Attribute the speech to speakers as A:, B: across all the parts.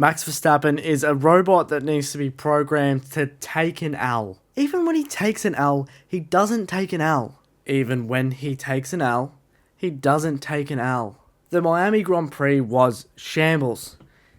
A: Max Verstappen is a robot that needs to be programmed to take an L. Even when he takes an L, he doesn't take an L. Even when he takes an L, he doesn't take an L. The Miami Grand Prix was shambles,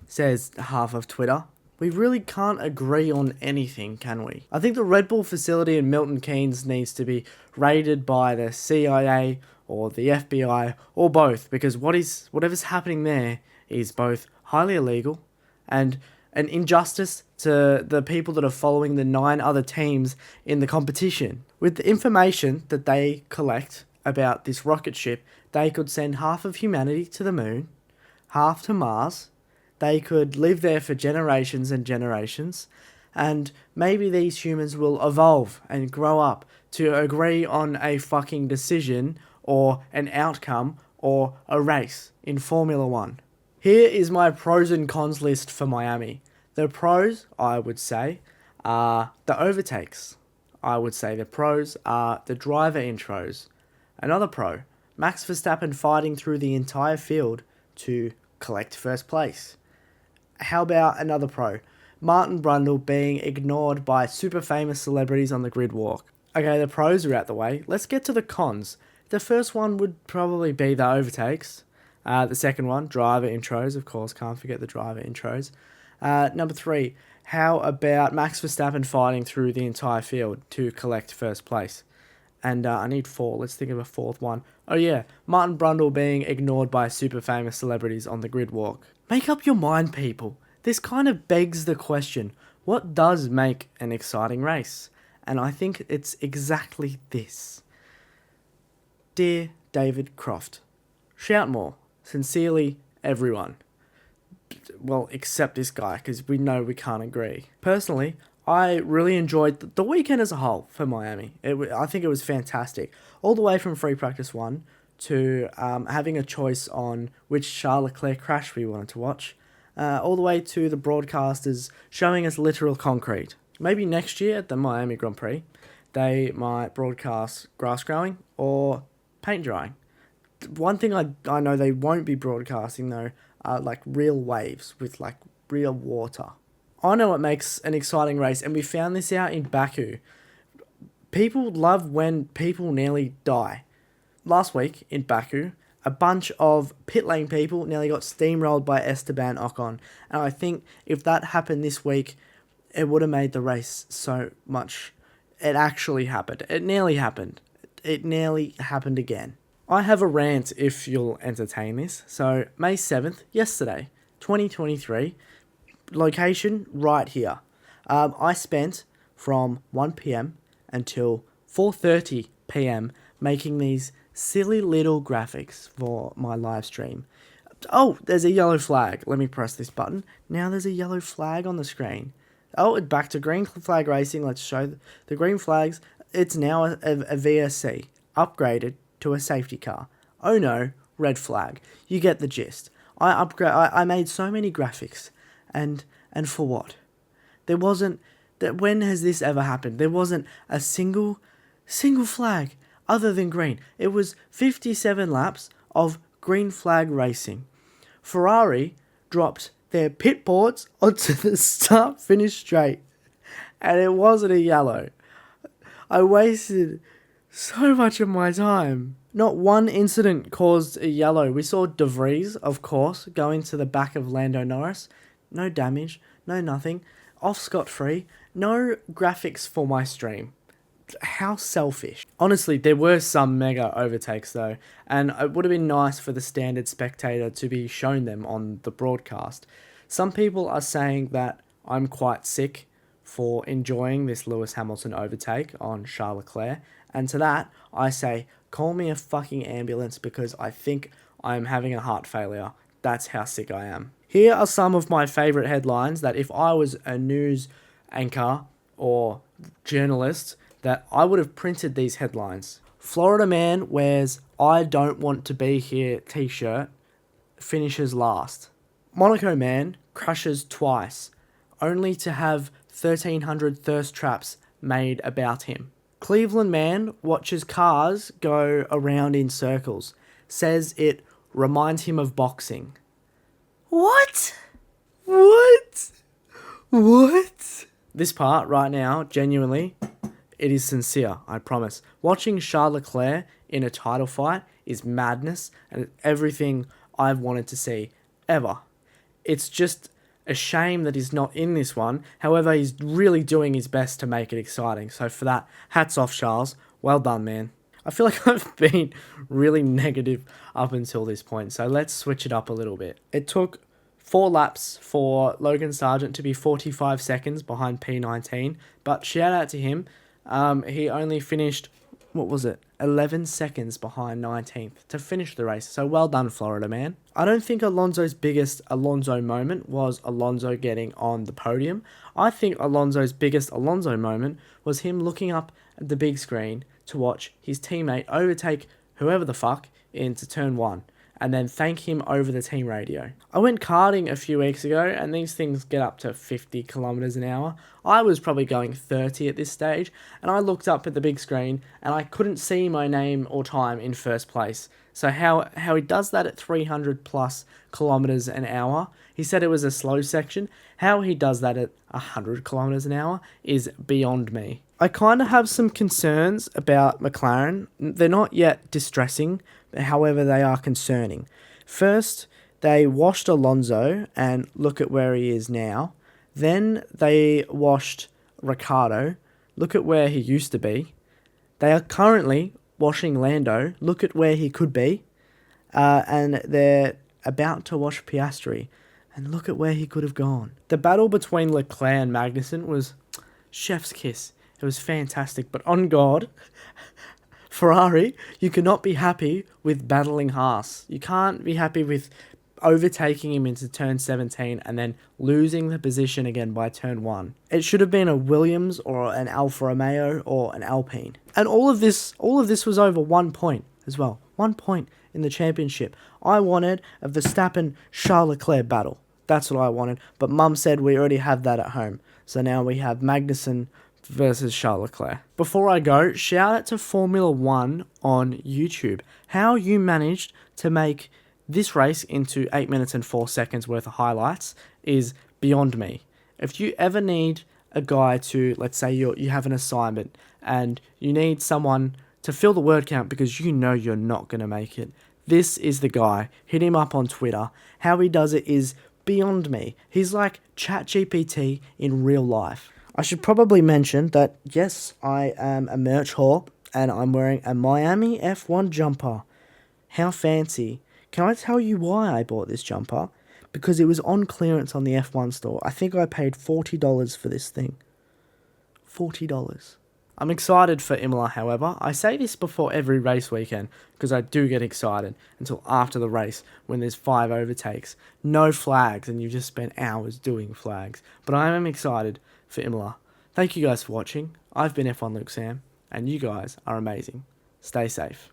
A: says half of Twitter. We really can't agree on anything, can we? I think the Red Bull facility in Milton Keynes needs to be raided by the CIA or the FBI or both, because whatever's happening there is both highly illegal and an injustice to the people that are following the 9 other teams in the competition. With the information that they collect about this rocket ship, they could send half of humanity to the moon, half to Mars. They could live there for generations and generations, and maybe these humans will evolve and grow up to agree on a fucking decision or an outcome or a race in Formula 1. Here is my pros and cons list for Miami. The pros, I would say, are the overtakes. I would say the pros are the driver intros. Another pro, Max Verstappen fighting through the entire field to collect first place. How about another pro? Martin Brundle being ignored by super famous celebrities on the grid walk. Okay, the pros are out the way. Let's get to the cons. The first one would probably be the overtakes. The second one, driver intros. Of course, can't forget the driver intros. Number 3, how about Max Verstappen fighting through the entire field to collect first place? And I need 4. Let's think of a 4th one. Oh yeah, Martin Brundle being ignored by super famous celebrities on the grid walk. Make up your mind, people. This kind of begs the question, what does make an exciting race? And I think it's exactly this. Dear David Croft, shout more. Sincerely, everyone. Well, except this guy, because we know we can't agree. Personally, I really enjoyed the weekend as a whole for Miami. I think it was fantastic. All the way from free practice 1 to having a choice on which Charles Leclerc crash we wanted to watch, all the way to the broadcasters showing us literal concrete. Maybe next year at the Miami Grand Prix, they might broadcast grass growing or paint drying. One thing I know they won't be broadcasting, though, are like real waves with like real water. I know what makes an exciting race, and we found this out in Baku. People love when people nearly die. Last week in Baku, a bunch of pit lane people nearly got steamrolled by Esteban Ocon. And I think if that happened this week, it would have made the race so much. It actually happened. It nearly happened. It nearly happened again. I have a rant if you'll entertain this. So, May 7th, yesterday, 2023, location right here. I spent from 1 p.m. until 4:30 p.m. making these silly little graphics for my live stream. Oh, there's a yellow flag. Let me press this button. Now there's a yellow flag on the screen. Oh, back to green flag racing. Let's show the green flags. It's now a VSC, upgraded to a safety car. Oh no, red flag. You get the gist. I made so many graphics, and for what? There wasn't that. When has this ever happened? There wasn't a single flag other than green. It was 57 laps of green flag racing. Ferrari dropped their pit boards onto the start-finish straight, and it wasn't a yellow. I wasted so much of my time. Not one incident caused a yellow. We saw De Vries, of course, go into the back of Lando Norris. No damage, no nothing. Off scot-free. No graphics for my stream. How selfish. Honestly, there were some mega overtakes though, and it would have been nice for the standard spectator to be shown them on the broadcast. Some people are saying that I'm quite sick for enjoying this Lewis Hamilton overtake on Charles Leclerc, and to that I say, call me a fucking ambulance, because I think I'm having a heart failure. That's how sick I am. Here are some of my favourite headlines that if I was a news anchor or journalist, that I would have printed these headlines. Florida man wears "I don't want to be here" t-shirt, finishes last. Monaco man crashes twice, only to have 1,300 thirst traps made about him. Cleveland man watches cars go around in circles, says it reminds him of boxing. What? What? This part right now, genuinely, it is sincere, I promise. Watching Charles Leclerc in a title fight is madness and everything I've wanted to see ever. It's just a shame that he's not in this one. However, he's really doing his best to make it exciting. So for that, hats off, Charles. Well done, man. I feel like I've been really negative up until this point. So let's switch it up a little bit. It took 4 laps for Logan Sargent to be 45 seconds behind P19. But shout out to him. He only finished, 11 seconds behind 19th to finish the race. So well done, Florida man. I don't think Alonso's biggest Alonso moment was Alonso getting on the podium. I think Alonso's biggest Alonso moment was him looking up at the big screen to watch his teammate overtake whoever the fuck into turn 1 and then thank him over the team radio. I went karting a few weeks ago and these things get up to 50 kilometers an hour. I was probably going 30 at this stage and I looked up at the big screen and I couldn't see my name or time in first place. So how he does that at 300 plus kilometers an hour, he said it was a slow section. How he does that at 100 kilometers an hour is beyond me. I kind of have some concerns about McLaren. They're not yet distressing, however they are concerning. First, they washed Alonso and look at where he is now. Then they washed Ricciardo. Look at where he used to be. They are currently washing Lando. Look at where he could be. And they're about to wash Piastri. And look at where he could have gone. The battle between Leclerc and Magnussen was chef's kiss. It was fantastic. But on God, Ferrari, you cannot be happy with battling Haas. You can't be happy with overtaking him into turn 17 and then losing the position again by turn 1. It should have been a Williams or an Alfa Romeo or an Alpine. And all of this was over 1 point as well. 1 point in the championship. I wanted a Verstappen-Charles Leclerc battle. That's what I wanted. But Mum said we already have that at home. So now we have Magnussen versus Charles Leclerc. Before I go, shout out to Formula 1 on YouTube. How you managed to make this race into 8 minutes and 4 seconds worth of highlights is beyond me. If you ever need a guy to, let's say you have an assignment and you need someone to fill the word count because you know you're not going to make it, this is the guy. Hit him up on Twitter. How he does it is beyond me. He's like ChatGPT in real life. I should probably mention that, yes, I am a merch whore and I'm wearing a Miami F1 jumper. How fancy. Can I tell you why I bought this jumper? Because it was on clearance on the F1 store. I think I paid $40 for this thing. $40. I'm excited for Imola, however. I say this before every race weekend because I do get excited until after the race when there's 5 overtakes. No flags and you've just spent hours doing flags. But I am excited for Imola. Thank you guys for watching. I've been F1 Luke Sam and you guys are amazing. Stay safe.